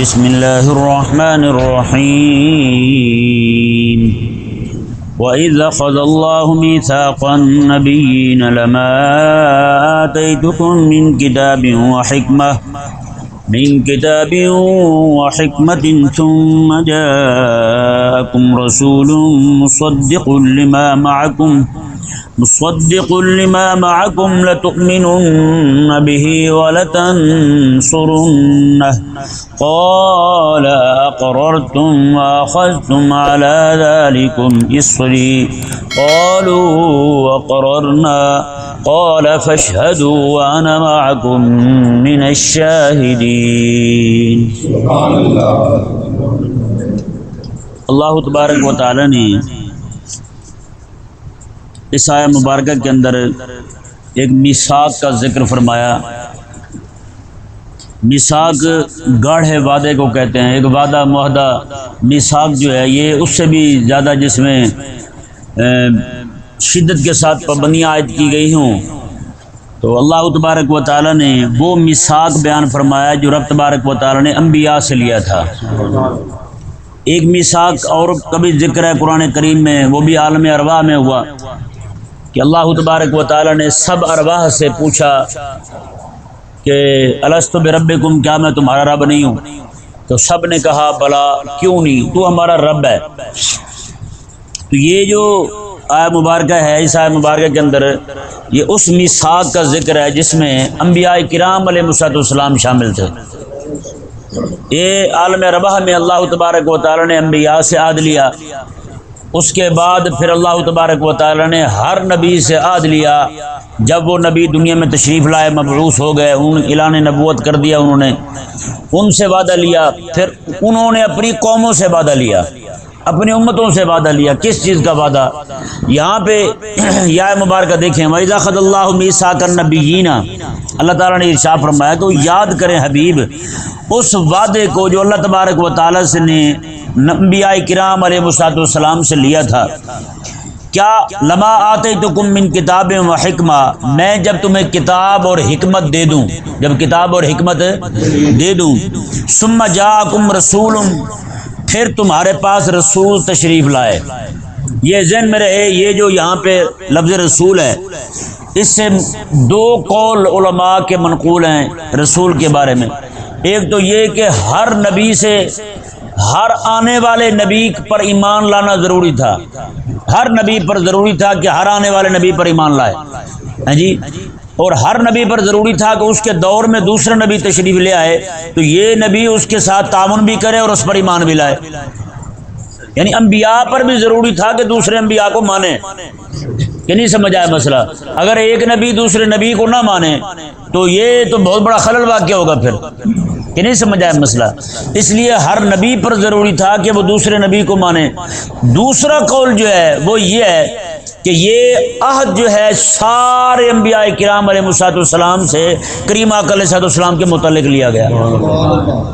بسم اللہ الرحمن الرحیم وَإِذْ أَخَذَ اللَّهُ مِيثَاقَ النَّبِيِّينَ لَمَا آتَيْتُكُم من كتاب وحكمة ثم جاءكم رسول مصدق لما معكم لتؤمنن به ولتنصرنه قال أقررتم وأخذتم على ذلكم إصري قالوا وقررنا قال فاشهدوا وأنا معكم من الشاهدين۔ اللہ تبارک و تعالی نے اس آیہ مبارکہ کے اندر ایک میثاق کا ذکر فرمایا۔ میثاق گاڑھے وعدے کو کہتے ہیں، ایک وعدہ معاہدہ۔ میثاق جو ہے یہ اس سے بھی زیادہ جس میں شدت کے ساتھ پابندیاں عائد کی گئی ہوں، تو اللہ تبارک و تعالی نے وہ میثاق بیان فرمایا جو رب تبارک و تعالی نے انبیاء سے لیا تھا۔ ایک میثاق اور کبھی ذکر ہے قرآن کریم میں، وہ بھی عالم ارواح میں ہوا کہ اللہ تبارک و تعالی نے سب ارواح سے پوچھا کہ الست بربکم، کیا میں تمہارا رب نہیں ہوں؟ تو سب نے کہا بلا، کیوں نہیں، تو ہمارا رب ہے۔ تو یہ جو آیہ مبارکہ ہے، اس آیہ مبارکہ کے اندر یہ اس میثاق کا ذکر ہے جس میں انبیاء کرام علیہ السلام شامل تھے۔ یہ عالم ارواح میں اللہ تبارک و تعالی نے انبیاء سے عہد لیا، اس کے بعد پھر اللہ تبارک و تعالی نے ہر نبی سے عہد لیا۔ جب وہ نبی دنیا میں تشریف لائے، مبعوث ہو گئے، اعلان نبوت کر دیا انہوں نے، ان سے وعدہ لیا۔ پھر انہوں نے اپنی قوموں سے وعدہ لیا، اپنی امتوں سے وعدہ لیا۔ کس چیز کا وعدہ؟ یہاں پہ یہ مبارکہ دیکھیں، وَإِذَا أَخَذَ اللَّهُ مِيثَاقَ النَّبِيِّينَ، اللہ تعالیٰ نے ارشاد فرمایا کہ یاد کریں حبیب اس وعدے کو جو اللہ تبارک و تعالیٰ سے نے انبیاء کرام علیہ السلام سے لیا تھا۔ کیا؟ لما آتیتکم من کتاب و حکمہ، میں جب تمہیں کتاب اور حکمت دے دوں، جب کتاب اور حکمت دے دوں، ثم جاءکم رسول، پھر تمہارے پاس رسول تشریف لائے۔ یہ ذہن میں رہے، یہ جو یہاں پہ لفظ رسول ہے، اس سے دو قول علماء کے منقول ہیں رسول کے بارے میں۔ ایک تو یہ کہ ہر نبی سے، ہر آنے والے نبی پر ایمان لانا ضروری تھا، ہر نبی پر ضروری تھا کہ ہر آنے والے نبی پر ایمان لائے، ہاں جی، اور ہر نبی پر ضروری تھا کہ اس کے دور میں دوسرا نبی تشریف لے آئے تو یہ نبی اس کے ساتھ تعاون بھی کرے اور اس پر ایمان بھی لائے۔ یعنی انبیاء پر بھی ضروری تھا کہ دوسرے انبیاء کو مانے، کہ نہیں سمجھ آیا مسئلہ؟ اگر ایک نبی دوسرے نبی کو نہ مانے تو یہ تو بہت بڑا خلل واقع ہوگا پھر، کہ نہیں سمجھ آیا مسئلہ؟ اس لیے ہر نبی پر ضروری تھا کہ وہ دوسرے نبی کو مانے۔ دوسرا قول جو ہے وہ یہ ہے کہ یہ عہد جو ہے سارے انبیاء کرام علیہ السلام سے کریم آقا علیہ السلام کے متعلق لیا گیا۔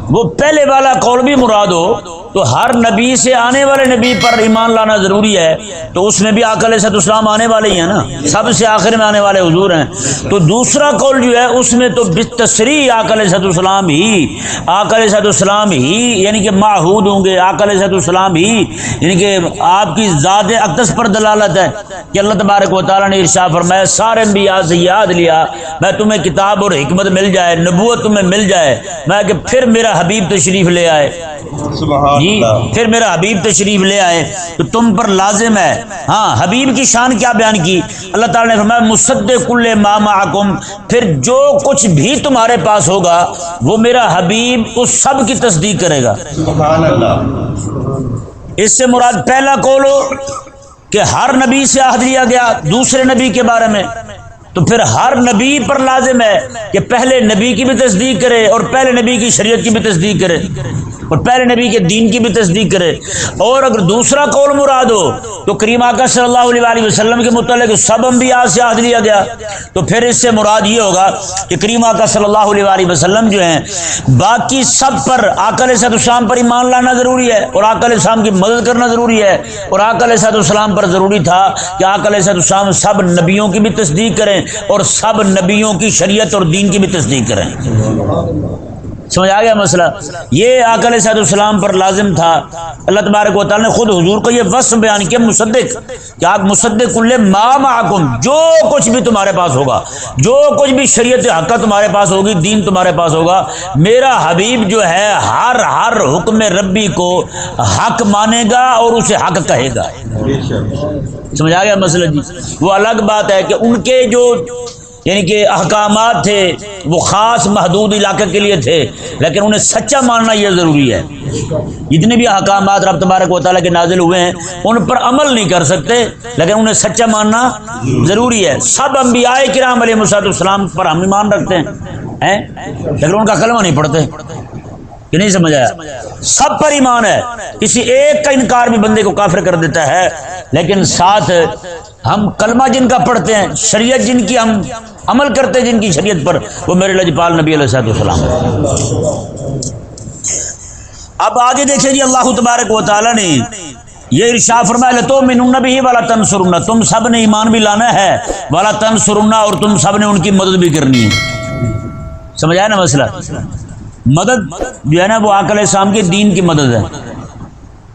وہ پہلے والا قول بھی مراد ہو تو ہر نبی سے آنے والے نبی پر ایمان لانا ضروری ہے، تو اس میں بھی آقا علیہ السلام آنے والے ہی ہیں نا، سب سے آخر میں آنے والے حضور ہیں۔ تو دوسرا قول جو ہے اس میں تو بالتصریح آقا علیہ السلام ہی یعنی کہ معہود ہوں گے، آقا علیہ السلام ہی یعنی کہ آپ کی ذات اقدس پر دلالت ہے کہ اللہ تبارک و تعالیٰ نے ارشاد فرمایا سارے انبیاء سے یاد لیا، میں تمہیں کتاب اور حکمت مل جائے، نبوت تمہیں مل جائے، میں کہ پھر میرا حبیب تشریف لے آئے، جی پھر میرا حبیب تشریف لے آئے تو تم پر لازم ہے۔ ہاں، حبیب کی شان کیا بیان کی؟ اللہ تعالیٰ نے فرمایا مصدق لما معکم، پھر جو کچھ بھی تمہارے پاس ہوگا وہ میرا حبیب اس سب کی تصدیق کرے گا۔ سبحان اللہ۔ اس سے مراد پہلا قول ہو کہ ہر نبی سے عہد لیا گیا دوسرے نبی کے بارے میں، تو پھر ہر نبی پر لازم ہے کہ پہلے نبی کی بھی تصدیق کرے اور پہلے نبی کی شریعت کی بھی تصدیق کرے اور پہلے نبی کے دین کی بھی تصدیق کرے۔ اور اگر دوسرا قول مراد ہو تو کریم آقا صلی اللہ علیہ وسلم کے متعلق سب انبیاء سے عہد لیا گیا، تو پھر اس سے مراد یہ ہوگا کہ کریم آقا صلی اللہ علیہ وسلم جو ہیں باقی سب پر آقا علیہ السلام پر ایمان لانا ضروری ہے اور آقا علیہ السلام کی مدد کرنا ضروری ہے، اور آقا علیہ السلام پر ضروری تھا کہ آقا علیہ السلام سب نبیوں کی بھی تصدیق کریں اور سب نبیوں کی شریعت اور دین کی بھی تصدیق کریں۔ سمجھ آ گیا مسئلہ؟ یہ آقا علیہ السلام پر لازم تھا. اللہ تبارک و تعالیٰ نے خود حضور کو یہ وصف بیان کیا مصدق، کہ آپ مصدق کل ما معکم، جو کچھ بھی تمہارے پاس ہوگا، جو کچھ بھی شریعت حقہ تمہارے پاس ہوگی، دین تمہارے پاس ہوگا، میرا حبیب جو ہے ہر حکم ربی کو حق مانے گا اور اسے حق کہے گا. سمجھ آ گیا مسئلہ جی؟ وہ الگ بات ہے کہ ان کے جو یعنی کہ احکامات تھے وہ خاص محدود علاقے کے لیے تھے، لیکن انہیں سچا ماننا یہ ضروری ہے. جتنے بھی احکامات رب تبارک و تعالیٰ کے نازل ہوئے ہیں ان پر عمل نہیں کر سکتے، لیکن انہیں سچا ماننا ضروری ہے. سب انبیاء کرام علیہ السلام پر ہم ایمان رکھتے ہیں لیکن ان کا کلمہ نہیں پڑھتے، کہ نہیں سمجھ آیا؟ سب پر ایمان ہے، کسی ایک کا انکار بھی بندے کو کافر کر دیتا ہے، لیکن ساتھ ہم کلمہ جن کا پڑھتے ہیں، شریعت جن کی ہم عمل کرتے ہیں، جن کی شریعت پر، وہ میرے لجپال نبی علیہ السلام. اب آگے دیکھیں جی، اللہ تبارک و تعالیٰ نے یہ ارشاد فرمایا لَتُؤْمِنُنَّ بِهِ وَلَا تَنْصُرُنَّ، تم سب نے ایمان بھی لانا ہے، وَلَا تَنْصُرُنَّ، اور تم سب نے ان کی مدد بھی کرنی ہے. سمجھ آیا نا مسئلہ؟ مدد جو ہے نا وہ آقا علیہ السلام کے دین کی مدد ہے.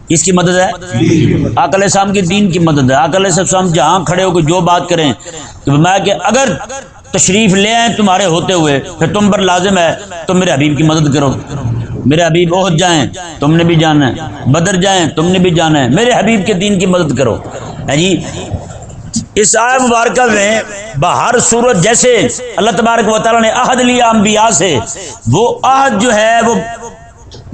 کس کی مدد ہے؟ آقا علیہ السلام کے دین کی مدد ہے. آقا علیہ السلام جہاں کھڑے ہو کے جو بات کریں کہ اگر تشریف لے آئیں تمہارے ہوتے ہوئے، پھر تم پر لازم ہے تم میرے حبیب کی مدد کرو. میرے حبیب احد جائیں تم نے بھی جانا ہے، بدر جائیں تم نے بھی جانا ہے، میرے حبیب کے دین کی مدد کرو. جی اس آیت مبارکہ میں بہر صورت جیسے اللہ تبارک و تعالیٰ نے عہد لیا انبیاء سے، وہ عہد جو ہے وہ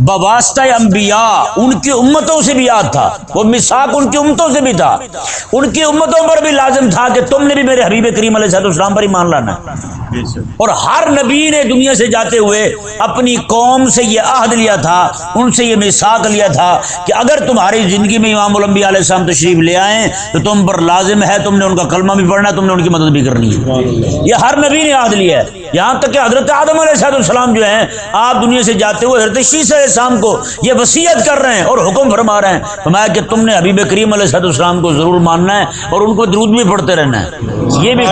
بواسطہ انبیاء ان کی امتوں سے بھی یاد تھا، وہ میثاق ان کی امتوں سے بھی تھا، ان کی امتوں پر بھی لازم تھا کہ تم نے بھی میرے حبیب کریم علیہ السلام پر ایمان لانا ہے. اور ہر نبی نے دنیا سے جاتے ہوئے اپنی قوم سے یہ عہد لیا تھا، ان سے یہ میثاق لیا تھا کہ اگر تمہاری زندگی میں امام الانبیاء علیہ السلام تشریف لے آئیں تو تم پر لازم ہے تم نے ان کا کلمہ بھی پڑھنا ہے، تم نے ان کی مدد بھی کرنی ہے. یہ ہر نبی نے عہد لیا ہے، یہاں تک کہ حضرت آدم علیہ السلام جو ہیں آپ دنیا سے جاتے ہوئے حضرت عیسیٰ علیہ السلام کو یہ وصیت کر رہے ہیں اور حکم فرما رہے ہیں، فرمایا کہ تم نے حبیب کریم علیہ السلام کو ضرور ماننا ہے اور ان کو درود بھی پڑھتے رہنا ہے. یہ بھی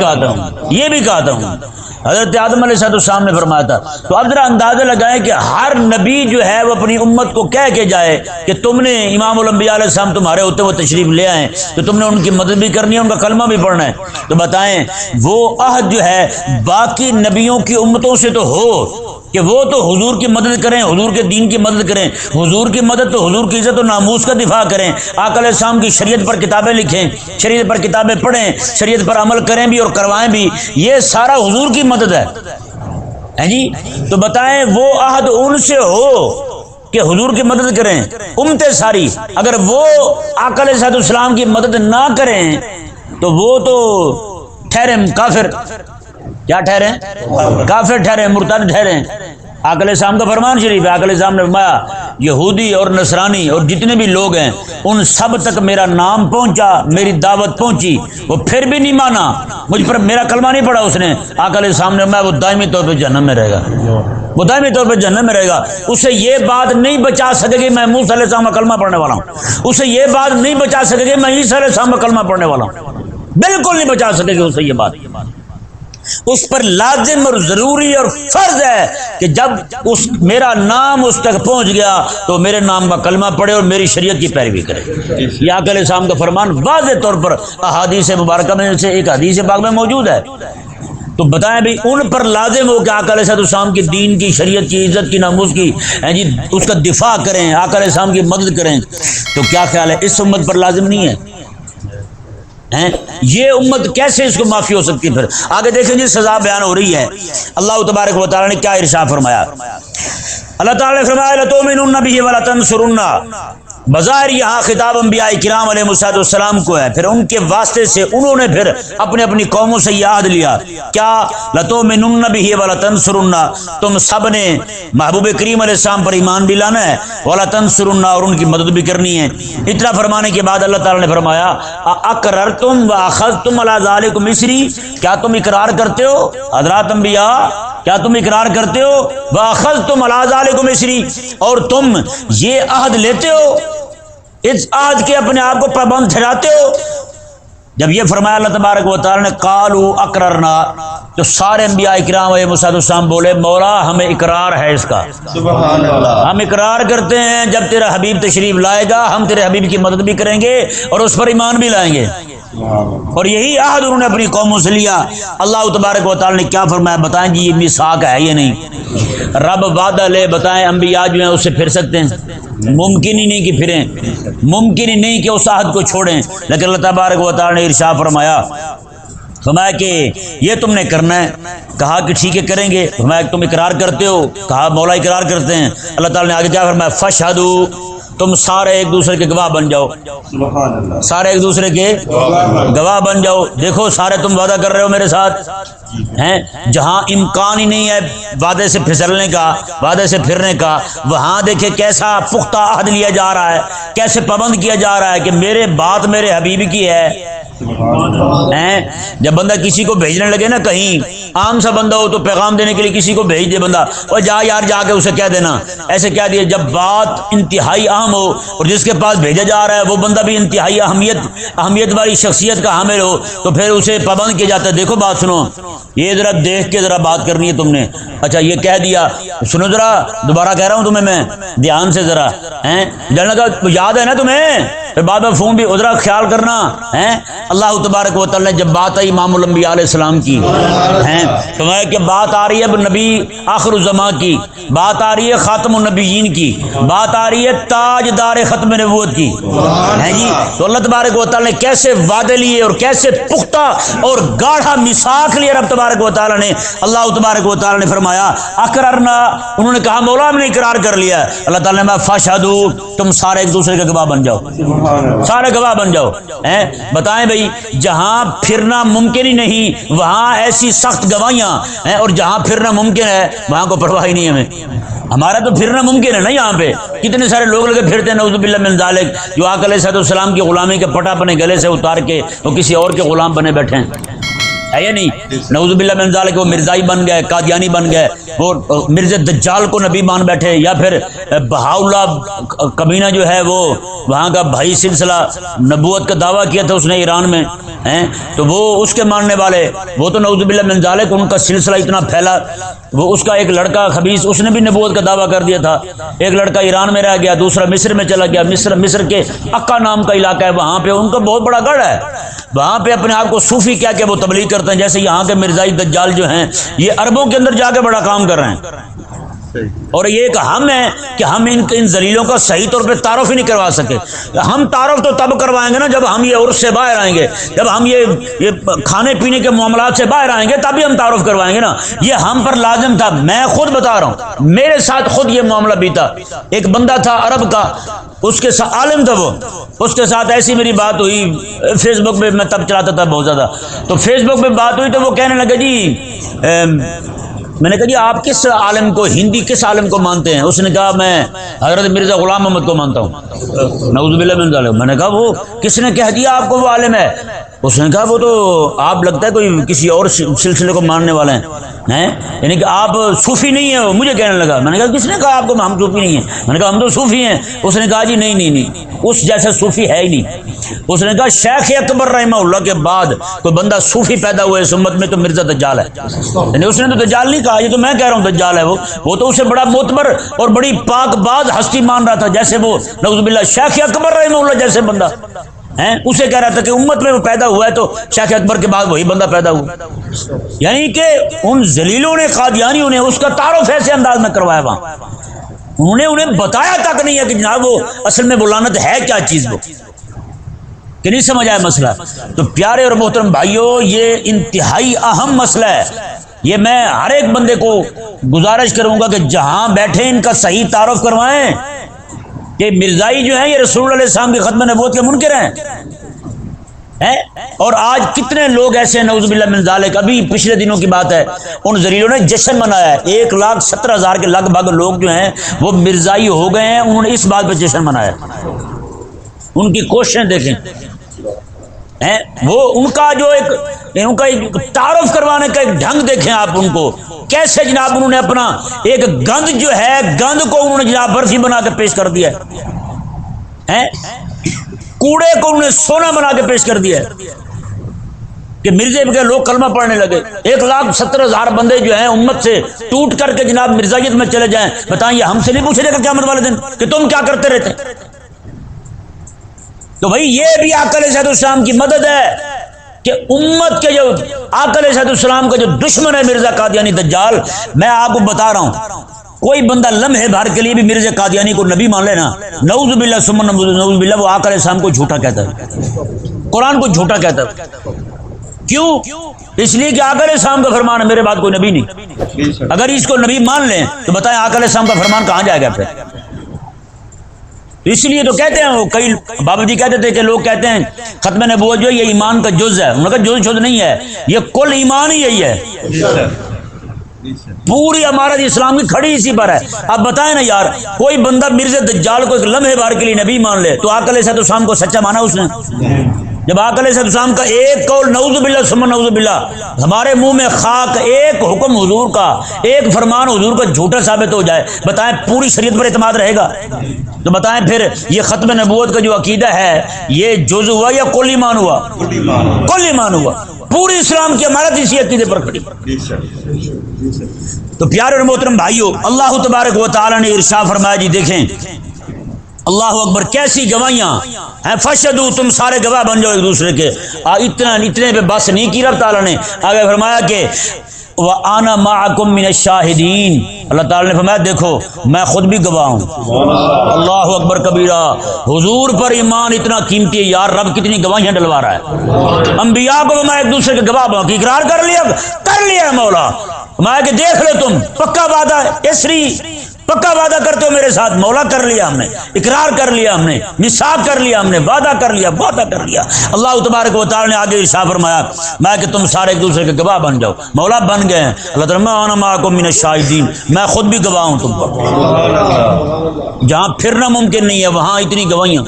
کہتا ہوں حضرت آدم علیہ السلام نے فرمایا تھا. تو اب ذرا اندازہ لگائیں کہ ہر نبی جو ہے وہ اپنی امت کو کہہ کے جائے کہ تم نے امام الانبیاء علیہ السلام تمہارے ہوتے وہ تشریف لے آئیں تو تم نے ان کی مدد بھی کرنی ہے، ان کا کلمہ بھی پڑھنا ہے. تو بتائیں وہ عہد جو ہے باقی نبیوں کی امتوں سے تو ہو کہ وہ تو حضور کی مدد کریں، حضور کے دین کی مدد کریں، حضور کی مدد تو حضور کی عزت و ناموس کا دفاع کریں، آقا علیہ السلام کی شریعت پر کتابیں لکھیں، شریعت پر کتابیں پڑھیں، شریعت پر عمل کریں بھی اور کروائیں بھی، یہ سارا حضور کی مدد ہے جی. تو بتائیں وہ عہد ان سے ہو کہ حضور کی مدد کریں، امتیں ساری اگر وہ آقا علیہ السلام کی مدد نہ کریں تو وہ تو ٹھہرے کافر. کیا ٹھہرے؟ کافر ٹھہرے، مرتد ٹھہرے. آقا علیہ السلام کا فرمان شریف ہے، آقا علیہ السلام نے فرمایا یہودی اور نصرانی اور جتنے بھی لوگ ہیں ان سب تک میرا نام پہنچا، میری دعوت پہنچی، وہ پھر بھی نہیں مانا، مجھ پر میرا کلمہ نہیں پڑھا اس نے، آقا علیہ السلام نے فرمایا وہ دائمی طور پہ جہنم میں رہے گا، وہ دائمی طور پہ جہنم میں رہے گا. اسے یہ بات نہیں بچا سکے گی میں موسیٰ علیہ السلام کا کلمہ پڑھنے والا ہوں، اسے یہ بات نہیں بچا سکے گی میں عیسیٰ علیہ السلام کا کلمہ پڑھنے والا ہوں، بالکل نہیں بچا سکے گی اسے یہ بات. اس پر لازم اور ضروری اور فرض ہے کہ جب میرا نام اس تک پہنچ گیا تو میرے نام کا کلمہ پڑھے اور میری شریعت کی پیروی کرے. یہ آقا علیہ السلام کا فرمان واضح طور پر احادیث مبارکہ میں سے ایک حدیث پاک میں موجود ہے. تو بتائیں بھی ان پر لازم ہو کہ آقا علیہ السلام کی دین کی، شریعت کی، عزت کی، ناموس کی جی اس کا دفاع کریں، آقا علیہ السلام کی مدد کریں. تو کیا خیال ہے اس امت پر لازم نہیں ہے؟ یہ امت کیسے اس کو معافی ہو سکتی؟ پھر آگے دیکھیں جی سزا بیان ہو رہی ہے. اللہ تبارک و تعالی نے کیا ارشاد فرمایا؟ اللہ تعالی نے فرمایا لَتُؤْمِنُنَّ بِهِ وَلَا تَنْصُرُنَّ. بظاہر یہاں خطاب انبیاء کرام علیہ السلام کو ہے، پھر ان کے واسطے سے انہوں نے پھر اپنی قوموں سے یہ عہد لیا کیا لَتُؤْمِنُنَّ بِهِ وَلَا تَنْصُرُنَّ، تم سب نے محبوب کریم علیہ السلام پر ایمان بھی لانا ہے، وَلَا تَنْصُرُنَّ، اور ان کی مدد بھی کرنی ہے. اتنا فرمانے کے بعد اللہ تعالی نے فرمایا اَأَقْرَرْتُمْ وَأَخَذْتُمْ عَلَىٰ ذَلِكُمْ إِصْرِي، کیا تم اقرار کرتے ہو حضرات انبیاء، کیا تم اقرار کرتے ہو وَأَخَذْتُمْ عَلَىٰ ذَلِكُمْ إِصْرِي، اور تم یہ عہد لیتے ہو، اس عہد کے اپنے آپ کو پابند ٹھہراتے ہو؟ جب یہ فرمایا اللہ تبارک و تعالی نے قالوا اقررنا، تو سارے انبیاء کرام علیہ السلام بولے مولا ہمیں اقرار ہے اس کا، سبحان اللہ، ہم اقرار کرتے ہیں جب تیرا حبیب تشریف لائے گا ہم تیرے حبیب کی مدد بھی کریں گے اور اس پر ایمان بھی لائیں گے۔ اور یہی عہد انہوں نے اپنی قوموں سے لیا۔ اللہ تبارک و تعالی نے کیا فرمایا بتائیں جی، یہ میثاق ہے یہ نہیں، رب وعدہ لے بتائیں انبیاء جو ہیں اس سے پھر سکتے ہیں؟ ممکن ہی نہیں کہ پھریں، ممکن ہی نہیں کہ اس عہد کو چھوڑیں۔ لیکن اللہ تبارک و تعالی نے ارشاد فرمایا کہ یہ تم نے کرنا ہے، کہا کہ ٹھیک ہے کریں گے، فرمایا تم اقرار کرتے ہو، کہا مولا اقرار کرتے ہیں۔ اللہ تعالی نے آگے کیا فرمایا فشہدوا، تم سارے ایک دوسرے کے گواہ بن جاؤ، سبحان اللہ، سارے ایک دوسرے کے گواہ بن جاؤ۔ دیکھو سارے تم وعدہ کر رہے ہو میرے ساتھ ہیں، جہاں امکان ہی نہیں ہے وعدے سے پھسلنے کا، وعدے سے پھرنے کا، وہاں دیکھیں کیسا پختہ عہد لیا جا رہا ہے، کیسے پابند کیا جا رہا ہے کہ میرے بات میرے حبیب کی ہے۔ جب بندہ کسی کو بھیجنے لگے نا کہیں، عام سا بندہ ہو تو پیغام دینے کے لیے کسی کو بھیج دے بندہ، اور جا یار جا کے اسے کہہ دینا، ایسے کہہ دیا۔ جب بات انتہائی اہم ہو اور جس کے پاس بھیجا جا رہا ہے وہ بندہ بھی انتہائی اہمیت والی شخصیت کا حامل ہو تو پھر اسے پابند کیا جاتا ہے۔ دیکھو بات سنو، یہ ذرا دیکھ کے ذرا بات کرنی ہے تم نے، اچھا یہ کہہ دیا، سنو ذرا دوبارہ کہہ رہا ہوں تمہیں میں، دھیان سے ذرا جاننا کا یاد ہے نا تمہیں، پھر بعد میں فون بھی ادھر خیال کرنا ہے۔ اللہ تبارک و تعالی نے جب بات آئی امام الانبیاء علیہ السلام کی تو میں کہ بات آ رہی ہے اب نبی آخر الزمان کی، بات آ رہی ہے خاتم النبیین کی، بات آ رہی ہے تاجدار ختم نبوت کی ہے جی۔ تو اللہ تبارک و تعالی نے کیسے وعدے لیے اور کیسے پختہ اور گاڑھا میثاق لیے رب تبارک و تعالی نے۔ اللہ تبارک و تعالی نے فرمایا اقررنا، انہوں نے کہا مولا ہم نے اقرار کر لیا ہے۔ اللہ تعالی نے فاشہدوا، تم سارے ایک دوسرے کے گواہ بن جاؤ، سارے گواہ بن جاؤ۔ بتائیں بھائی، جہاں پھرنا ممکن ہی نہیں وہاں ایسی سخت گواہیاں ہیں، اور جہاں پھرنا ممکن ہے وہاں کو پرواہ ہی نہیں ہمیں۔ ہمارا تو پھرنا ممکن ہے نا، یہاں پہ کتنے سارے لوگ لگے پھرتے ہیں نعوذ باللہ من ذالک، جو آقا علیہ السلام کی غلامی کے پٹا اپنے گلے سے اتار کے وہ کسی اور کے غلام بنے بیٹھے ہیں، ہے یا نہیں؟ نعوذ باللہ من ذالک، وہ مرزائی بن گئے، قادیانی بن گئے، وہ مرزا دجال کو نبی مان بیٹھے، یا پھر بہاؤلہ کمینہ جو ہے وہ وہاں کا بھائی سلسلہ نبوت کا دعویٰ کیا تھا اس نے ایران میں تو وہ اس کے ماننے والے، وہ تو نعوذ باللہ من ذالک ان کا سلسلہ اتنا پھیلا، وہ اس کا ایک لڑکا خبیث اس نے بھی نبوت کا دعویٰ کر دیا تھا۔ ایک لڑکا ایران میں رہ گیا، دوسرا مصر میں چلا گیا، مصر کے عکا نام کا علاقہ ہے، وہاں پہ ان کا بہت بڑا گڑھ ہے، وہاں پہ اپنے آپ کو صوفی کیا کہ وہ تبلیغ کرتے ہیں، جیسے یہاں کے مرزائی دجال جو ہیں یہ عربوں کے اندر جا کے بڑا کام کر رہے ہیں۔ اور یہ ایک ہم ہے کہ ہم ان ذلیلوں کا صحیح طور پہ تعارف ہی نہیں کروا سکے۔ ہم تعارف تو تب کروائیں گے نا جب ہم یہ عرس سے باہر آئیں گے، جب ہم یہ کھانے پینے کے معاملات سے باہر آئیں گے تبھی ہم تعارف کروائیں گے نا۔ یہ ہم پر لازم تھا، میں خود بتا رہا ہوں، میرے ساتھ خود یہ معاملہ بیتا۔ ایک بندہ تھا عرب کا، اس کے ساتھ عالم تھا، وہ اس کے ساتھ ایسی میری بات ہوئی فیس بک پہ، میں تب چلاتا تھا بہت زیادہ، تو فیس بک پہ بات ہوئی تو وہ کہنے لگا جی میں نے کہا جی آپ کس عالم کو، ہندی کس عالم کو مانتے ہیں؟ اس نے کہا میں حضرت مرزا غلام محمد کو مانتا ہوں، نعوذ باللہ من ذالک۔ میں نے کہا وہ کس نے کہہ دیا آپ کو وہ عالم ہے؟ اس نے کہا وہ تو آپ لگتا ہے کوئی کسی اور سلسلے کو ماننے والے ہیں، یعنی کہ آپ صوفی نہیں ہیں۔ مجھے کہنے لگا، میں نے کہا کس نے کہا آپ کو ہم صوفی نہیں ہیں؟ میں نے کہا ہم تو صوفی ہیں۔ اس نے کہا جی نہیں اس جیسا صوفی ہے ہی نہیں۔ اس نے کہا شیخ اکبر رحمہ اللہ کے بعد کوئی بندہ صوفی پیدا ہوا اس امت میں تو مرزا دجال ہے، یعنی اس نے تو دجال نہیں کہا، یہ تو میں کہہ رہا ہوں دجال ہے۔ وہ تو اسے بڑا معتبر اور بڑی پاک باز ہستی مان رہا تھا، جیسے وہ نعوذ باللہ شیخ اکبر رحمہ اللہ جیسے بندہ اسے کہہ رہا تھا کہ امت میں وہ پیدا ہوا ہے تو شیخ اکبر کے بعد وہی بندہ پیدا ہوا۔ یعنی کہ ان ذلیلوں نے، قادیانیوں نے اس کا تعارف ایسے انداز میں کروایا، وہاں انہیں بتایا تک نہیں ہے کہ جناب وہ اصل میں وہ لعنت ہے کیا چیز، وہ کہ نہیں سمجھ آیا مسئلہ۔ تو پیارے اور محترم بھائیوں، یہ انتہائی اہم مسئلہ ہے، یہ میں ہر ایک بندے کو گزارش کروں گا کہ جہاں بیٹھے ان کا صحیح تعارف کروائیں کہ مرزائی جو ہیں یہ رسول اللہ علیہ السلام کی ختم نبوت کے منکر ہیں۔ اور آج کتنے لوگ ایسے ہیں نعوذ باللہ من ذالک، ابھی پچھلے دنوں کی بات ہے، ان ذلیلوں نے جشن منایا ہے، 1,70,000 کے لگ بھگ لوگ جو ہیں وہ مرزائی ہو گئے ہیں، انہوں نے اس بات پہ جشن منایا۔ ان کی کوششیں دیکھیں، وہ ان کا جو ان کا تعارف کروانے کا ایک ڈھنگ دیکھیں آپ ان کو، کیسے جناب انہوں نے اپنا ایک گند جو ہے، گند کو انہوں نے جناب برفی بنا کے پیش کر دیا ہے، کوڑے کو انہوں نے سونا بنا کے پیش کر دیا ہے کہ مرزے کے لوگ کلمہ پڑھنے لگے. 1,70,000 بندے جو ہیں امت سے ٹوٹ کر کے جناب مرزائیت میں چلے جائیں. بتائیں یہ ہم سے نہیں پوچھے گا قیامت والے دن کہ تم کیا کرتے رہتے؟ تو بھائی یہ بھی آقا علیہ السلام کی مدد ہے کہ امت کے جو آقا علیہ السلام کا جو دشمن ہے مرزا قادیانی دجال، میں آپ کو بتا رہا ہوں کوئی بندہ لمحے بھر کے لیے بھی مرزا قادیانی کو نبی مان لینا، نعوذ باللہ ثم نعوذ باللہ، وہ آقا علیہ السلام کو جھوٹا کہتا ہے، قرآن کو جھوٹا کہتا ہے. کیوں؟ اس لیے کہ آقا علیہ السلام کا فرمان ہے، میرے بعد کوئی نبی نہیں. اگر اس کو نبی مان لیں تو بتائیں آقا علیہ السلام کا فرمان کہاں جائے گا پھر؟ اس لیے تو کہتے ہیں وہ کئی بابا جی کہتے تھے کہ لوگ کہتے ہیں ختم نبوت جو ہے یہ ایمان کا جز ہے. انہوں نے کہا جز شد نہیں ہے، یہ کل ایمان ہی یہی ہے. پوری عمارت اسلام کی کھڑی اسی پر ہے. اب بتائیں نا یار، کوئی بندہ مرزا دجال کو ایک لمحے بھر کے لیے نبی مان لے تو آقا علیہ السلام کو سچا مانا اس نے؟ جب آقا علیہ السلام کا ایک قول نعوذ باللہ ثم نعوذ باللہ ہمارے منہ میں خاک، ایک حکم حضور کا، ایک فرمان حضور کا جھوٹا ثابت ہو جائے، بتائیں پوری شریعت پر اعتماد رہے گا؟ تو بتائیں پھر یہ ختم نبوت کا جو عقیدہ ہے یہ جز ہوا یا کل ایمان ہوا؟ کل ایمان ہوا. پوری اسلام کی عمارت اسی عقیدے پر کھڑی. تو پیارے اور محترم بھائیو، اللہ تبارک و تعالی نے ارشاد فرمایا، جی دیکھیں اللہ اکبر کیسی گواہیاں ہیں. فشدو، تم سارے گواہ بن جاؤ ایک دوسرے کے. اتنے پہ بس نہیں کی رب تعالیٰ نے، آگے فرمایا کہ وَأَنَا مَعَكُم مِّنَ الشَّاهِدِينَ. اللہ تعالیٰ نے فرمایا دیکھو میں خود بھی گواہ ہوں. اللہ اکبر کبیرہ. حضور پر ایمان اتنا قیمتی ہے یار، رب کتنی گواہیاں ڈلوا رہا ہے. انبیاء کو میں ایک دوسرے کے گواہ بنا کے اقرار کر لیا مولا. میں کہ دیکھ لو تم پکا وعدہ اسری پکا وعدہ کرتے ہو میرے ساتھ. مولا کر لیا ہم نے، اقرار کر لیا ہم نے، میثاق کر لیا ہم نے، وعدہ کر لیا، وعدہ کر لیا. اللہ تبارک و تعالی نے آگے ارشاد فرمایا میں کہ تم سارے ایک دوسرے کے گواہ بن جاؤ. مولا بن گئے ہیں. اللہ تعالیٰ میں انا معکم من الشاہدین، میں خود بھی گواہ ہوں تم پر. جہاں پھرنا ممکن نہیں ہے وہاں اتنی گواہیاں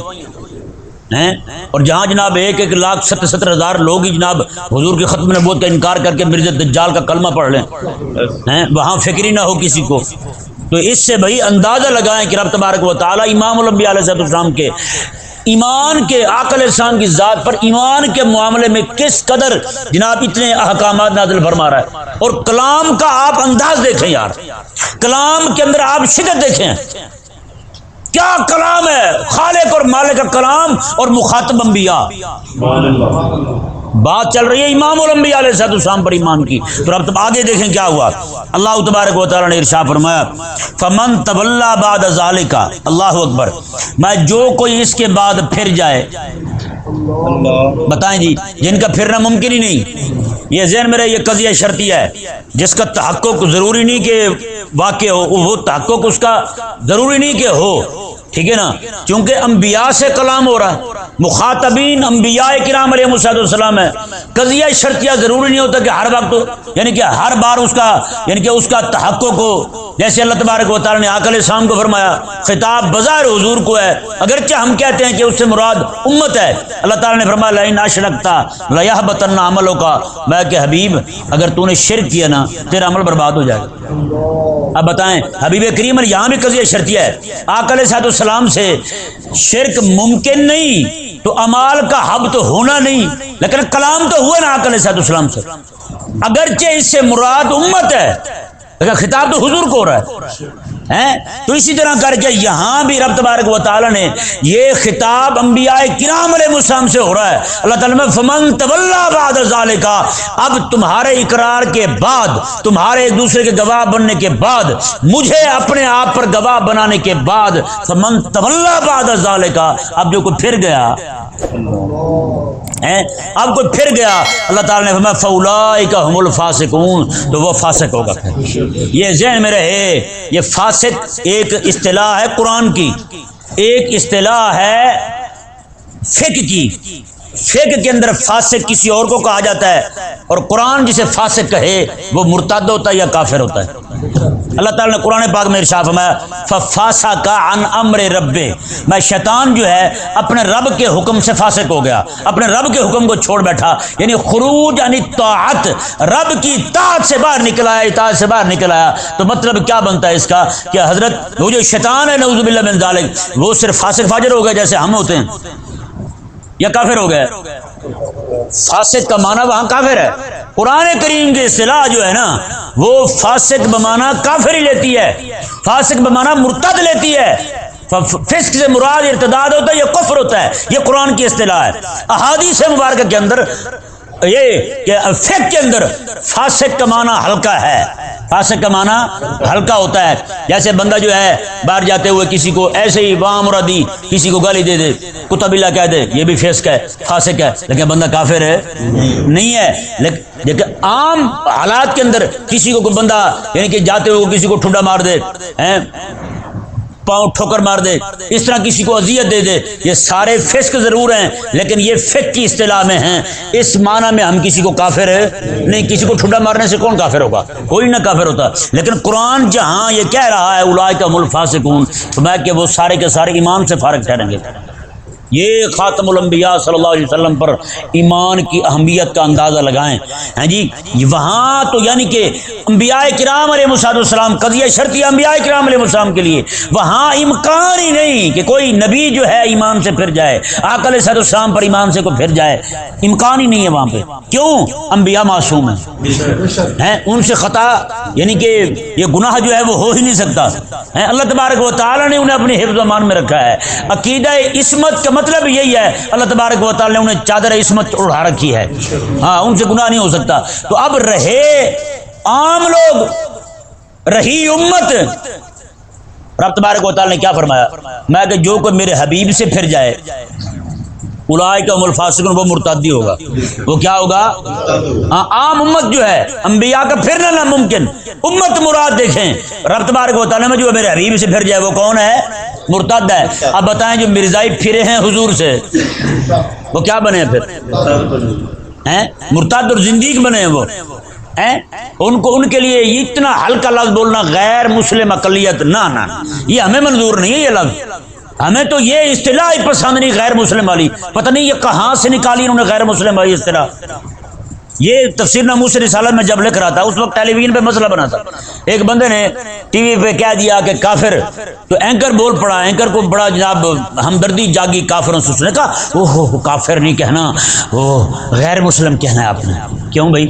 ہیں، اور جہاں جناب 1,70,000 لوگ ہی جناب حضور کی ختم نبوت کا انکار کر کے مرزا دجال کا کلمہ پڑھ لیں، وہاں فکر ہی نہ ہو کسی کو. تو اس سے بھائی اندازہ لگائیں کہ رب تبارک و تعالی امام الانبیاء علیہ السلام کے ایمان کے، آقا علیہ السلام کی ذات پر ایمان کے معاملے میں کس قدر جناب اتنے احکامات نازل فرما رہا ہے. اور کلام کا آپ انداز دیکھیں یار، کلام کے اندر آپ شدت دیکھیں، کیا کلام ہے، خالق اور مالک کا کلام اور مخاطب انبیاء. بات چل رہی ہے امام الانبیاء علیہ السلام پر ایمان کی. تو اب تب آگے دیکھیں کیا ہوا. اللہ تبارک و تعالی نے ارشاد فرمایا فمن تولی بعد ذالک، اللہ اکبر، میں جو کوئی اس کے بعد پھر جائے. بتائیں جی جن کا پھرنا ممکن ہی نہیں، یہ ذہن میں رہے یہ قضیہ شرطیہ ہے جس کا تحقق ضروری نہیں کہ واقع ہو، وہ تحقق اس کا ضروری نہیں کہ ہو، ٹھیک ہے نا، چونکہ انبیاء سے کلام ہو رہا ہے، مخاطبین انبیاء کرام علیہ السلام ہے. قضیہ شرطیہ ضروری نہیں ہوتا کہ ہر وقت یعنی کہ ہر بار اس کا یعنی کہ اس کا تحقق ہو. جیسے اللہ تبارک و تعالی نے آقا علیہ السلام کو فرمایا، خطاب بظاہر حضور کو ہے اگرچہ ہم کہتے ہیں کہ اس سے مراد امت ہے. اللہ تعالی نے فرمایا لئن اشرکت لیحبطن عملک، میں کہ حبیب اگر تو نے شرک کیا نا تیرا عمل برباد ہو جائے گا. اب بتائیں حبیب کریم یہاں بھی قضیہ شرطیہ ہے، آقا علیہ السلام سے شرک ممکن نہیں تو اعمال کا حب تو ہونا نہیں، لیکن کلام تو ہوا نا آقا علیہ السلام سے، اگرچہ اس سے مراد امت ہے لیکن خطاب تو حضور کو ہو رہا ہے. تو اسی طرح کر کے یہاں بھی رب تبارک و تعالی نے یہ خطاب انبیاء کرام علیہ السلام سے ہو رہا ہے. اللہ تعالیٰ میں فمن تولی بعد ذالک، اب تمہارے اقرار کے بعد، تمہارے ایک دوسرے کے گواہ بننے کے بعد، مجھے اپنے آپ پر گواہ بنانے کے بعد، فمن تولی بعد ذالک، اب جو کوئی پھر گیا اب کوئی پھر گیا، اللہ تعالیٰ نے فرمایا فاولئک ھم الفاسقون، تو وہ فاسق ہوگا. یہ ذہن میں رہے یہ فاسق ایک اصطلاح ہے قرآن کی، ایک اصطلاح ہے فقہ کی. فقہ کے اندر فاسق کسی اور کو کہا جاتا ہے، اور قرآن جسے فاسق کہے وہ مرتد ہوتا ہے یا کافر ہوتا ہے. اللہ تعالیٰ نے قرآن پاک میں ارشاد فرمایا ففاسق عن امر ربہ، میں شیطان جو ہے اپنے رب کے حکم سے فاسق ہو گیا، اپنے رب کے حکم کو چھوڑ بیٹھا، یعنی خروج عن الطاعت، رب کی طاعت سے باہر نکل آیا، اطاعت سے باہر نکل آیا. تو مطلب کیا بنتا ہے اس کا کہ حضرت وہ جو شیطان ہے نعوذ باللہ من ذالک، وہ صرف فاسق فاجر ہو گیا جیسے ہم ہوتے ہیں، یا کافر ہو گئے؟ فاسق کا معنی وہاں کافر ہے. قرآن کریم کی اصطلاح جو ہے نا وہ فاسق بمانا کافر ہی لیتی ہے، فاسق بمانا مرتد لیتی ہے. فسق سے مراد ارتداد ہوتا ہے، یہ کفر ہوتا ہے. یہ قرآن کی اصطلاح ہے. احادیث مبارکہ کے اندر یہ کہ فقہ کے اندر فاسق کا معنی ہلکا ہے، فاسق کا معنی ہلکا ہوتا ہے. جیسے بندہ جو ہے باہر جاتے ہوئے کسی کو ایسے ہی وہاں مرادی کسی کو گالی دے دے، کتا بلا کہہ دے، یہ بھی فسق ہے، فاسق ہے، لیکن بندہ کافر ہے نہیں ہے. لیکن عام حالات کے اندر کسی کو کوئی بندہ یعنی کہ جاتے ہوئے کسی کو ٹھنڈا مار دے، پاؤں ٹھوکر مار دے، اس طرح کسی کو اذیت دے دے، یہ سارے فسق ضرور ہیں لیکن یہ فقہ کی اصطلاح میں ہیں. اس معنی میں ہم کسی کو کافر نہیں، کسی کو ٹھنڈا مارنے سے کون کافر ہوگا؟ کوئی نہ کافر ہوتا. لیکن قرآن جہاں یہ کہہ رہا ہے اولئک هم الفاسقون، تو میں کہ وہ سارے کے سارے ایمان سے فارغ ٹھہریں گے. یہ خاتم الانبیاء صلی اللہ علیہ وسلم پر ایمان کی اہمیت کا اندازہ لگائیں. ہیں جی وہاں تو یعنی کہ انبیاء کرام علیہ السلام قضیہ شرطی انبیاء کرام علیہ السلام کے لیے وہاں امکان ہی نہیں کہ کوئی نبی جو ہے ایمان سے پھر جائے، آقا علیہ السلام پر ایمان سے کوئی پھر جائے، امکان ہی نہیں ہے وہاں پہ. کیوں؟ انبیاء معصوم ہیں، ان سے خطا یعنی کہ یہ گناہ جو ہے وہ ہو ہی نہیں سکتا. اللہ تبارک و تعالیٰ نے انہیں اپنے حفظ و امان میں رکھا ہے. عقیدہ عصمت کا مطلب یہی ہے، اللہ تبارک و تعالی نے انہیں چادر عصمت اڑا رکھی ہے، ہاں ان سے گناہ نہیں ہو سکتا. تو اب رہے عام لوگ، رہی امت، رب تبارک و تعالی نے کیا فرمایا؟ میں کہ جو کوئی میرے حبیب سے پھر جائے اولئک هم الفاسقون، وہ مرتدی ہوگا. وہ کیا ہوگا؟ عام امت جو ہے، انبیاء کا پھرنا ناممکن، امت مراد دیکھیں. رب تبارک و تعالی میں جو میرے حبیب سے پھر جائے وہ کون ہے؟ مرتد ہے. اب بتائیں جو مرزائی پھرے ہیں حضور سے وہ کیا بنے ہیں پھر؟ مرتد اور زندیق بنے ہیں وہ. ان کے لیے اتنا ہلکا لفظ بولنا غیر مسلم اقلیت، نہ یہ ہمیں منظور نہیں ہے. یہ لفظ ہمیں تو یہ اصطلاح ہی پسند نہیں، غیر مسلم والی. پتہ نہیں یہ کہاں سے نکالی انہوں نے غیر مسلم والی اصطلاح. یہ تفسیر ناموس رسالت میں جب لکھ رہا تھا اس وقت ٹیلی ویژن پہ مسئلہ بنا تھا. ایک بندے نے ٹی وی پہ کہہ دیا کہ کافر، تو اینکر بول پڑا، اینکر کو بڑا جناب ہمدردی جاگی کافروں سے. اس نے کہا اوہ کافر نہیں کہنا، وہ غیر مسلم کہنا ہے آپ نے. کیوں بھائی؟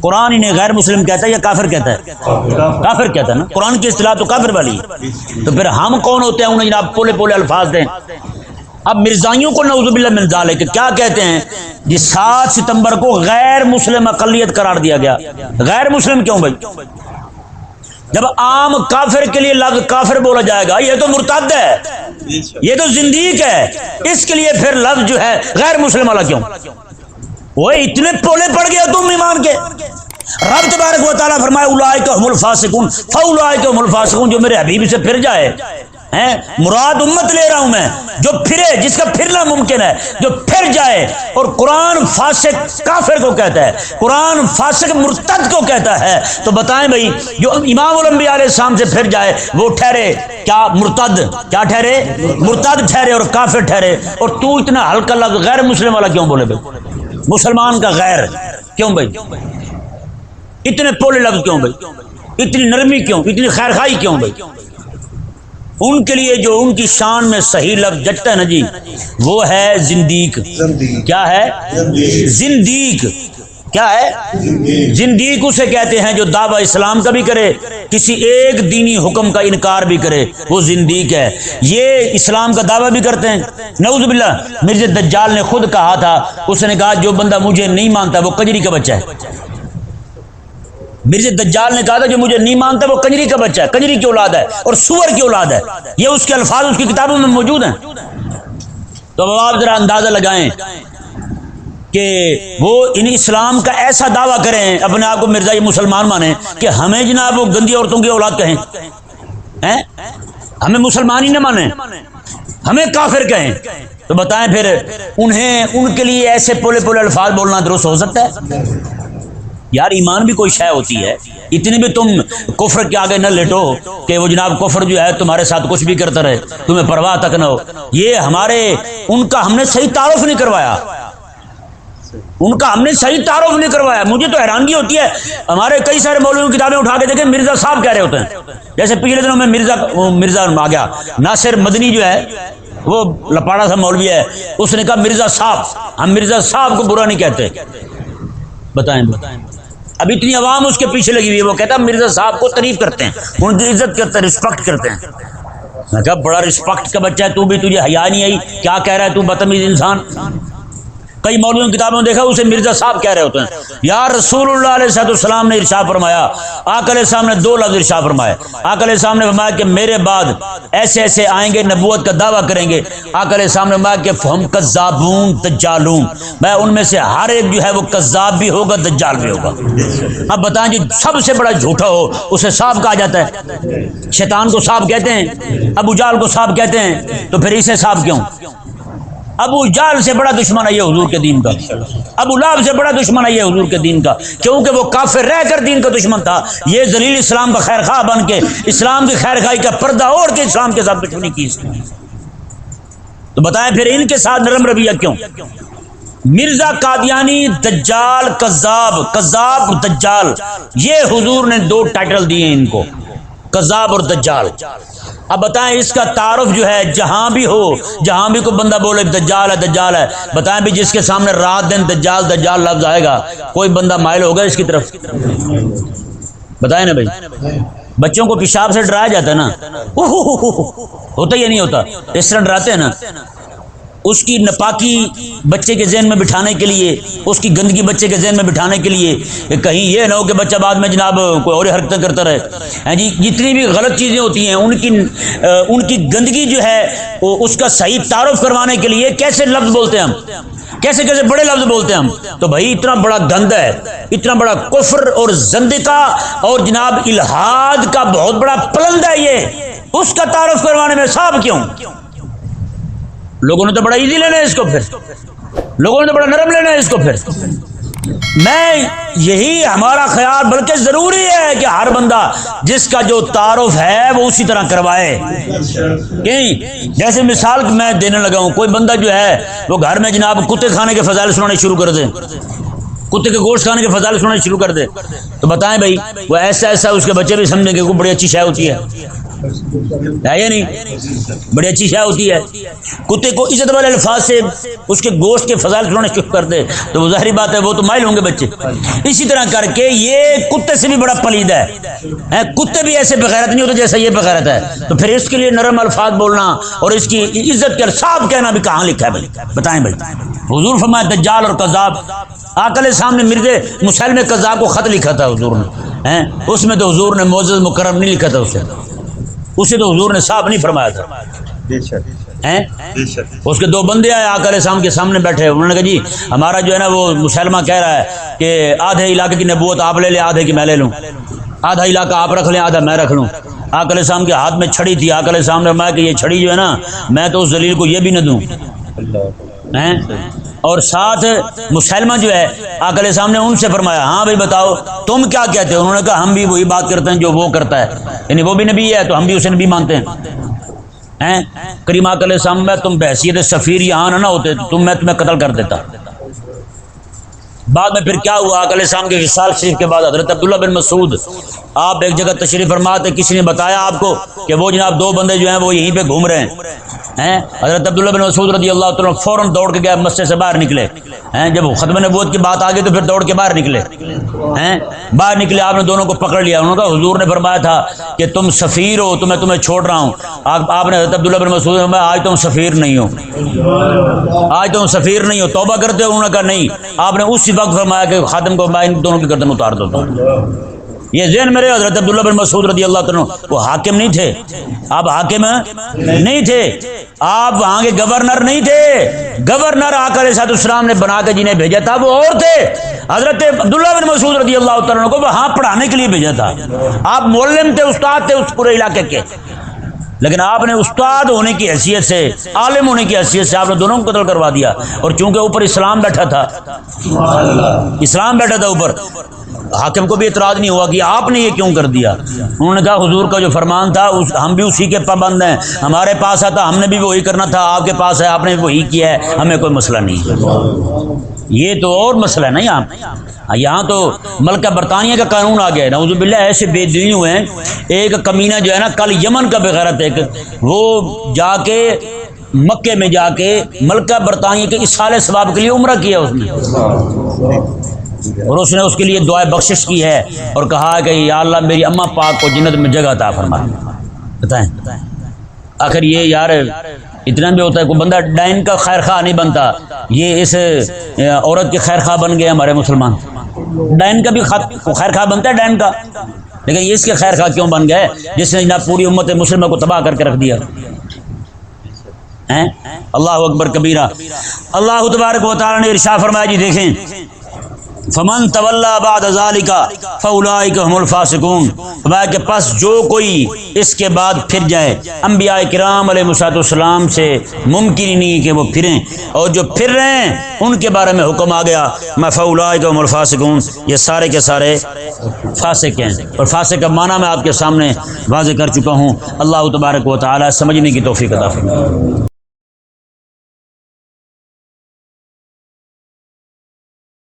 قرآن انہیں غیر مسلم کہتا ہے یا کافر کہتا ہے؟ کافر کہتا ہے نا. قرآن کی اصطلاح تو کافر والی ہے. تو پھر ہم کون ہوتے ہیں انہیں جناب پولے پولے الفاظ دیں؟ اب مرزائیوں کو نعوذ باللہ من ذالک کیا کہتے ہیں جی 7 ستمبر کو غیر مسلم اقلیت قرار دیا گیا. غیر مسلم کیوں بھائی؟ جب عام کافر کے لیے لفظ کافر بولا جائے گا یہ تو مرتد ہے، یہ تو زندیق ہے، اس کے لیے پھر لفظ جو ہے غیر مسلم والا کیوں؟ وہ اتنے پولے پڑ گیا تم ایمان کے. رب تبارک و تعالیٰ فرمائے اولئک هم الفاسقون، فاولئک هم الفاسقون، جو میرے حبیب سے پھر جائے. مراد امت لے رہا ہوں میں، جو پھرے، جس کا پھرنا ممکن ہے، جو پھر جائے. اور قرآن فاسق کافر کو کہتا ہے، قرآن فاسق مرتد کو کہتا ہے. تو بتائیں بھائی جو امام الانبیاء علیہ السلام سے پھر جائے وہ ٹھہرے کیا مرتد؟ کیا ٹھہرے؟ مرتد ٹھہرے اور کافر ٹھہرے. اور تو اتنا ہلکا لفظ غیر مسلم والا کیوں بولے بھائی؟ مسلمان کا غیر کیوں بھائی؟ اتنے پولے لفظ کیوں بھائی؟ اتنی نرمی کیوں؟ اتنی خیرخائی کیوں بھائی؟ ان کے لیے جو ان کی شان میں صحیح لفظ جٹتا ہے نا جی وہ ہے زندیق. کیا ہے؟ زندیق. کیا ہے؟ زندیق اسے کہتے ہیں جو دعویٰ اسلام کا بھی کرے، کسی ایک دینی حکم کا انکار بھی کرے، وہ زندیق ہے. یہ اسلام کا دعویٰ بھی کرتے ہیں. نعوذ باللہ مرزا دجال نے خود کہا تھا، اس نے کہا جو بندہ مجھے نہیں مانتا وہ کنجری کا بچہ ہے. مرزا دجال نے کہا تھا جو مجھے نہیں مانتا وہ کنجری کا بچہ ہے، کنجری کی اولاد ہے اور سور کی اولاد ہے. یہ اس کے الفاظ اس کی کتابوں میں موجود ہیں. تو اب آپ ذرا اندازہ لگائیں کہ وہ ان اسلام کا ایسا دعویٰ کریں، اپنے آپ کو مرزائی مسلمان مانیں کہ ہمیں جناب وہ گندی عورتوں کی اولاد کہیں، ہمیں مسلمان ہی نہ مانیں، ہمیں کافر کہیں. تو بتائیں پھر انہیں ان کے لیے ایسے پولے پولے الفاظ بولنا درست ہو سکتا ہے؟ یار ایمان بھی کوئی شے ہوتی ہے. اتنی بھی تم کفر کے آگے نہ لیٹو کہ وہ جناب کفر جو ہے تمہارے ساتھ کچھ بھی کرتا رہے، تمہیں پرواہ تک نہ ہو. یہ ان کا ہم نے صحیح تعارف نہیں کروایا، ان کا ہم نے صحیح تعارف نہیں کروایا. مجھے تو حیرانگی ہوتی ہے، ہمارے کئی سارے مولویوں کی کتابیں اٹھا کے دیکھیں مرزا صاحب کہہ رہے ہوتے ہیں. جیسے پچھلے دنوں میں مرزا آ گیا ناصر مدنی جو ہے وہ لپاڑا سا مولوی ہے، اس نے کہا مرزا صاحب، ہم مرزا صاحب کو برا نہیں کہتے. بتائیں اب اتنی عوام اس کے پیچھے لگی ہوئی ہے، وہ کہتا ہے مرزا صاحب کو تعریف کرتے ہیں، ان کی عزت کرتے ہیں، رسپیکٹ کرتے ہیں. میں کہا بڑا رسپیکٹ کا بچہ ہے تو بھی، تجھے حیا نہیں آئی؟ کیا کہہ رہا ہے تو بدتمیز انسان. کئی مولویوں کی کتابوں میں دیکھا اسے مرزا صاحب کہہ رہے ہوتے ہیں. یا رسول اللہ علیہ السلام نے ارشاد فرمایا، آقا علیہ السلام نے 2 لفظ ارشاد فرمایا. آقا علیہ السلام نے فرمایا کہ میرے بعد ایسے ایسے آئیں گے نبوت کا دعویٰ کریں گے. آقا علیہ السلام نے فرمایا کہ ہم کذابون دجالون، میں ان میں سے ہر ایک جو ہے وہ کذاب بھی ہوگا دجال بھی ہوگا. اب بتائیں جو سب سے بڑا جھوٹا ہو اسے صاحب کہا جاتا ہے. شیطان کو صاحب کہتے ہیں، ابو جہل کو صاحب کہتے ہیں، تو پھر اسے صاحب کیوں؟ ابو جہل سے بڑا دشمن ہے یہ حضور کے دین کا، ابو لہب سے بڑا دشمن ہے یہ حضور کے دین کا، کیونکہ وہ کافر رہ کر دین کا دشمن تھا. یہ ذلیل اسلام کا خیر خواہ بن کے اسلام کی خیر خواہی کا پردہ اوڑھ کے اسلام کے ساتھ دشمنی کی. تو بتائیں پھر ان کے ساتھ نرم رویہ کیوں؟ مرزا قادیانی دجال کذاب، کذاب دجال، یہ حضور نے 2 ٹائٹل دیے ان کو، کذاب اور دجال. اب بتائیں اس کا تعارف جو ہے جہاں بھی ہو، جہاں بھی کوئی بندہ بولے دجال ہے دجال ہے، بتائیں بھی جس کے سامنے رات دن دجال دجال لفظ آئے گا کوئی بندہ مائل ہوگا اس کی طرف؟ بتائیں نا بھائی. بچوں کو پیشاب سے ڈرایا جاتا ہے نا، ہوتا یا نہیں ہوتا؟ اس طرح ڈراتے ہیں نا. اس کی نپاکی بچے کے ذہن میں بٹھانے کے لیے، اس کی گندگی بچے کے ذہن میں بٹھانے کے لیے کہ کہیں یہ نہ ہو کہ بچہ بعد میں جناب کوئی اور حرکتیں کرتا رہے. جی جتنی بھی غلط چیزیں ہوتی ہیں ان کی گندگی جو ہے اس کا صحیح تعارف کروانے کے لیے کیسے لفظ بولتے ہیں ہم، کیسے کیسے بڑے لفظ بولتے ہیں ہم. تو بھائی اتنا بڑا گند ہے، اتنا بڑا کفر اور زندقہ اور جناب الہاد کا بہت بڑا پلند ہے یہ، اس کا تعارف کروانے میں صاحب کیوں؟ لوگوں نے تو بڑا ایزی لینا ہے اس کو، پھر لوگوں نے تو بڑا نرم لینا ہے اس کو. پھر میں یہی ہمارا خیال، بلکہ ضروری ہے کہ ہر بندہ جس کا جو تعارف ہے وہ اسی طرح کروائے. کہ جیسے مثال میں دینے لگا ہوں، کوئی بندہ جو ہے وہ گھر میں جناب کتے کھانے کے فضائل سنانے شروع کر دے، کتے کے گوشت کھانے کے فضائل سنانے شروع کر دے، تو بتائیں بھائی وہ ایسا اس کے بچے بھی سمجھیں گے کہ بڑی اچھی شے ہوتی ہے یا نہیں؟ بڑی اچھی شے ہوتی ہے. کتے کو عزت والے الفاظ سے اس کے گوشت کے فضائل سنانے شروع کر دے تو وہ ظاہری بات ہے وہ تو مائل ہوں گے بچے. اسی طرح کر کے یہ کتے سے بھی بڑا پلید ہے، کتے بھی ایسے بغیرت نہیں ہوتے جیسا یہ بغیرت ہے. تو پھر اس کے لیے نرم الفاظ بولنا اور اس کی عزت کے صاحب کہنا بھی کہاں لکھا ہے بھائی؟ بتائیں بھائی. حضور فرمایا دجال اور کذاب. آقا علیہ السلام نے مرزا مسیلمہ کذاب کو خط لکھا تھا حضور نے، اس میں تو حضور نے معزز مکرم نہیں لکھا تھا، اسے تو حضور نے صاحب نہیں فرمایا تھا. اس کے 2 بندے آئے آقا علیہ السلام کے سامنے بیٹھے، انہوں نے کہا جی ہمارا جو ہے نا وہ مسلمہ کہہ رہا ہے کہ آدھے علاقے کی نبوت آپ لے لیں، آدھے کی میں لے لوں، آدھا علاقہ آپ رکھ لیں، آدھا میں رکھ لوں. آقا علیہ السلام کے ہاتھ میں چھڑی تھی. آقا علیہ السلام نے فرمایا کہ یہ چھڑی جو ہے نا میں تو اس ذلیل کو یہ بھی نہ دوں. اور ساتھ مسلمہ جو ہے آقا علیہ السلام نے ان سے فرمایا ہاں بھائی بتاؤ تم کیا کہتے ہو؟ انہوں نے کہا ہم بھی وہی بات کرتے ہیں جو وہ کرتا ہے، یعنی وہ بھی نبی ہے تو ہم بھی اسے نبی مانتے ہیں. کریم آقا علیہ السلام میں تم بحیثیت سفیر یہاں نہ ہوتے تو میں تمہیں قتل کر دیتا. بعد میں پھر کیا ہوا؟ آقا علیہ السلام کے وصال شریف کے بعد حضرت عبداللہ بن مسعود آپ ایک جگہ تشریف فرما تھے، کسی نے بتایا آپ کو کہ وہ جناب 2 بندے جو ہیں وہ یہیں پہ گھوم رہے ہیں. حضرت عبداللہ بن مسعود رضی اللہ تعالیٰ فوراً دوڑ کے گئے، مسجد سے باہر نکلے. جب ختم نبوت کی بات آ گئی تو پھر دوڑ کے باہر نکلے. باہر نکلے، آپ نے دونوں کو پکڑ لیا. انہوں نے کہا حضور نے فرمایا تھا کہ تم سفیر ہو تو میں تمہیں چھوڑ رہا ہوں. آپ نے حضرت عبداللہ بن مسعود نے فرمایا آج تم سفیر نہیں ہو، آج تم سفیر نہیں ہو، توبہ کرتے ہو؟ انہوں نے کہا نہیں. آپ نے اسی وقت فرمایا کہ خادم کو میں ان دونوں کی گردن اتار دیتا ہوں. یہ ذہن میرے حضرت عبداللہ بن مسعود رضی اللہ تعالیٰ وہ حاکم نہیں تھے، آپ حاکم نہیں تھے، آپ وہاں کے گورنر نہیں تھے. گورنر آقا علیہ السلام نے بنا کے جنہیں بھیجا تھا وہ اور تھے. حضرت عبداللہ بن مسعود رضی اللہ تعالیٰ کو وہاں پڑھانے کے لیے بھیجا تھا. آپ معلم تھے، استاد تھے اس پورے علاقے کے، لیکن آپ نے استاد ہونے کی حیثیت سے، عالم ہونے کی حیثیت سے آپ نے دونوں کو قتل کروا دیا. اور چونکہ اوپر اسلام بیٹھا تھا، اسلام بیٹھا تھا اوپر، حاکم کو بھی اعتراض نہیں ہوا کہ آپ نے یہ کیوں کر دیا. انہوں نے کہا حضور کا جو فرمان تھا ہم بھی اسی کے پابند ہیں، ہمارے پاس آتا ہم نے بھی وہی کرنا تھا، آپ کے پاس ہے آپ نے وہی کیا ہے، ہمیں کوئی مسئلہ نہیں. یہ تو اور مسئلہ ہے نا. یہاں تو ملکہ برطانیہ کا قانون آ گیا ہے، نعوذ باللہ ایسے بے دینی ہوئے ہیں. ایک کمینہ جو ہے نا کل یمن کا بغیرت، ایک وہ جا کے مکے میں جا کے ملکہ برطانیہ کے اصال ثواب کے لیے عمرہ کیا اس نے، اور اس نے اس کے لیے دعائے بخشش کی ہے اور کہا کہ یا اللہ میری اماں پاک کو جنت میں جگہ عطا فرما۔ بتائیں آخر یہ یار اتنا بھی ہوتا ہے، کوئی بندہ ڈائن کا خیر خواہ نہیں بنتا، یہ اس عورت کے خیر خواہ بن گئے ہمارے مسلمان۔ ڈائن کا بھی خیر خواہ بنتا ہے ڈائن کا، لیکن یہ اس کے خیر خواہ کیوں بن گئے جس نے جناب پوری امت مسلمہ کو تباہ کر کے رکھ دیا ہیں؟ اللہ اکبر کبیرہ۔ اللہ تبارک و تعالی نے ارشاد فرمایا، جی دیکھیں، فمن تولا بعد ذالک فاولئک هم الفاسقون، فرمایا کہ پس جو کوئی اس کے بعد پھر جائے، انبیاء کرام علیہ السلام سے ممکن ہی نہیں کہ وہ پھریں، اور جو پھر رہے ہیں ان کے بارے میں حکم آ گیا میں فاولئک هم الفاسقون، یہ سارے کے سارے فاسق ہیں، اور فاسق کا معنی میں آپ کے سامنے واضح کر چکا ہوں۔ اللہ تبارک و تعالی سمجھنے کی توفیق عطا فرمائے۔